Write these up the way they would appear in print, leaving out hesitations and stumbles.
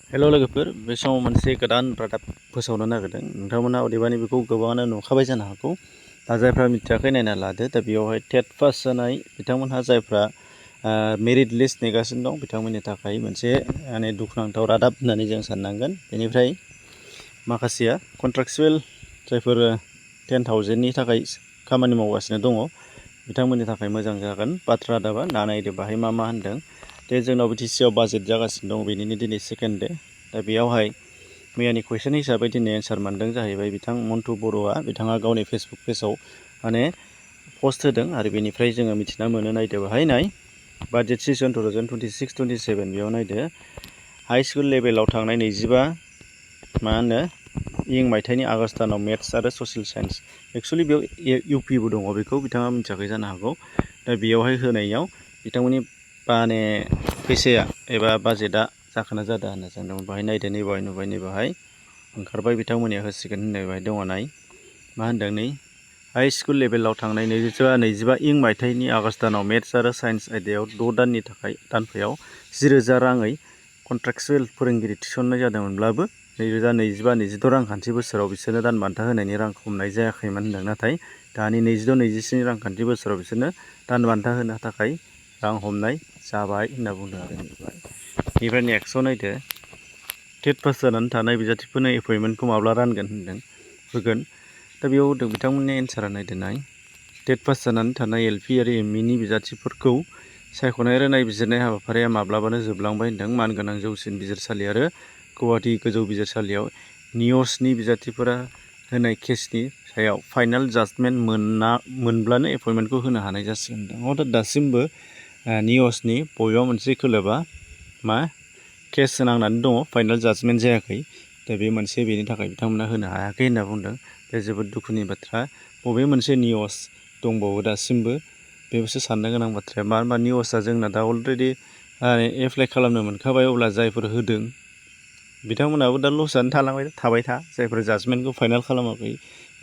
हेल' लोगोफोर, बे समाव मोनसे गोदान रादाब फोसावनो नागिरदों। नोंथांमोना अदेबानि बेखौ गोबाङानो नुखाबाय जानो हागौ। दा जायफ्रा मिथियाखै नायना लादो। दा बेयावहाय टेट पास जानाय बिथांमोनहा जायफ्रा मेरिट लिस्ट नेगासिनो दं बिथांमोननि थाखाय मोनसे माने दुखुनांथाव रादाब होननानै जों साननांगोन। बेनिफ्राय माखासेया कन्ट्राक्चुवेल जायफोर 10,000नि थाखाय खामानि मावगासिनो दङ बिथांमोननि थाखाय मोजां जागोन। बाथ्रा रादाबा नायदो बाहाय मा होनदों। दे जोंनाव BTCआव बाजेट जागासिनो दं, बेनिनो दिनै सेकेन्ड डे। दा बेयावहाय मैयानि कुइसन हिसाबै दिनै एन्सार मोनदों जाहैबाय बिथां मन्टु बर'आ। बिथाङा गावनि फेसबुक पेजाव माने पस्ट होदों आरो बेनिफ्राय जोङो मिथिना मोनो। नायदो बाहाय नाय, बाजेट सेसन 2026-27 बेयाव नायदो हाई स्कुल लेभेलाव थांनाय 25 मायथाइनि आगस्ट दानाव मेथ्स आरो ससियेल साइन्स, एक्सुवेलि बेयाव UPबो दङ, बेखौ बिथाङा मिथियाखै जानो हागौ। दा बेयावहाय होनायाव बिथांमोननि माने फैसाया एबा बाजेटआ जाखोना जादों होनना सानदोंमोन। बाहाय नायदो, नै बाहाय नुबाय, नै बाहाय ओंखारबाय बिथांमोननिया होसिगोन होननाय बाहाय दङ। नाय मा होनदों, नै हाई स्कुल लेभेलाव थांनाय 2025 मायथाइनि आगस्ट दानाव मेथ्स आरो साइन्स आयदायाव 6 दाननि थाखाय दानफायाव 10,000 राङै कन्ट्राक्चुवेल फोरोंगिरि थिसननाय जादोंमोनब्लाबो 2025-26 रांखान्थि बोसोराव बिसोरनो दान बान्था होनायनि रांखौ हमनाय जायाखैमोन होनदों। नाथाय दानि 26-27 रांखान्थि बोसोराव बिसोरनो दान बान्था होनो थाखाय रां हमनाय जाबाय होनना बुंदों आरो। बेनिफ्राय नेक्स्टआव नायदो, टेट पास जानानै थानाय बिजाथिफोरनो एपइन्टमेन्टखौ माब्ला रानगोन होनदों, होगोन। दा बेयाव होदों बिथांमोननि एन्सारा नायदो नाय, टेट पास जानानै थानाय LP आरो MEनि बिजाथिफोरखौ सायख'नाय आरो नायबिजिरनाय हाबाफारिया माब्लाबानो जोबलांबाय होनदों। मानगोनां जौसिन बिजिरसालि आरो गुवाहाटी गोजौ बिजिरसालियाव नियसनि बिजाथिफोरा होनाय केसनि सायाव फाइनाल जाजमेन्ट मोनब्लानो एपइन्टमेन्टखौ होनो हानाय जासिगोन होनदों। अर्थात दासिमबो नियसनि बबेबा मोनसे खोलोबा केस नांनानै दङ, फाइनाल जाजमेन्ट जायाखै। दा बे मोनसे, बेनि थाखाय बिथांमोना होनो हायाखै होनना बुंदों। बे जोबोद दुखुनि बाथ्रा। बबे मोनसे नियस दंबावो दासिमबो, बेबोसो साननो गोनां बाथ्राया। मानो होनबा नियसआ जोंना दा अलरेडि एप्लाइ खालामनो मोनखाबाय। अब्ला जायफोर होदों बिथांमोनाबो दा लसआनो थाबाय था। जायफोर जाजमेन्टखौ फाइनाल खालामाखै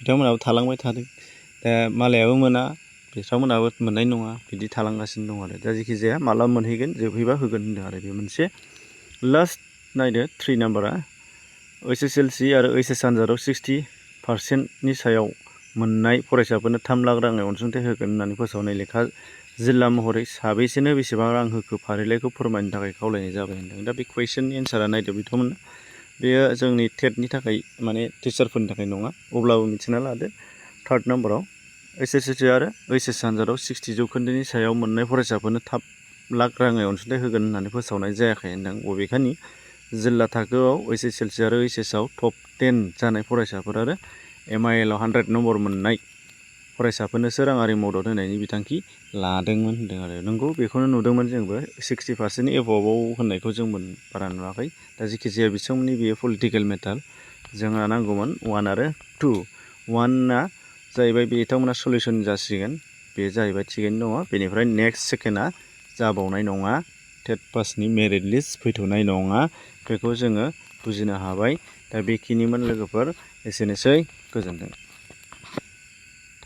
बिथांमोनाबो थालांबाय थादों। दा मालायाबो मोना, बिथांमोनाबो मोननाय नङा, बिदि थालांगासिनो दं आरो। दा जेखि जाया माला मोनहैगोन, जोबहैबा होगोन होनदों आरो। बे मोनसे लास्ट नायदो 3 नाम्बारा, HSLC आरो HS आनजादाव 60% सायाव मोननाय फरायसाफोरनो 3 लाख रांनि अनसुंथाइ होगोन होननानै फोसावनाय लेखा जिल्ला महरै साबेसेनो बेसेबां रां होखो फारिलाइखौ फोरमायनो थाखाय खावलायनाय जाबाय होनदों। दा बे कुइसननि एन्सारा नायदो बिथांमोना, बेयो जोंनि टेटनि थाखाय माने टिचारफोरनि थाखाय नङा। अब्लाबो मिथिना लादो, 3rd नाम्बाराव HSLC आरो HS आनजादाव 60% सायाव मोननाय फरायसाफोरनो 3 लाख रांनि अनसुंथाइ होगोन होननानै फोसावनाय जायाखै होनदों। बबेखानि जिल्ला थाखोआव HSLC आरो HSआव टप 10 जानाय फरायसाफोर आरो MILआव 100 नम्बर मोननाय फरायसाफोरनोसो राङारि मदद होनायनि बिथांखि लादोंमोन होनदों आरो। नंगौ, बेखौनो नुदोंमोन जोंबो, 60% एबभआव होननायखौ जों बारा नुवाखै। दा जेखि जाया बिथांमोननि बेयो पलिटिकेल मेटार। जोंहा नांगौमोन 1 आरो 2। 1आ जाहैबाय बिथांमोना सलिउसन जासिगोन, बे जाहैबाय थिगैनो दङ। बेनिफ्राय नेक्स्ट सेकेन्डआ जाबावनाय नङा, टेट पासनि मेरिट लिस्ट फैथ'नाय नङा, बेखौ जोङो बुजिनो हाबाय। दा बेखिनिमोन लोगोफोर, एसेनोसै, गोजोन्थों।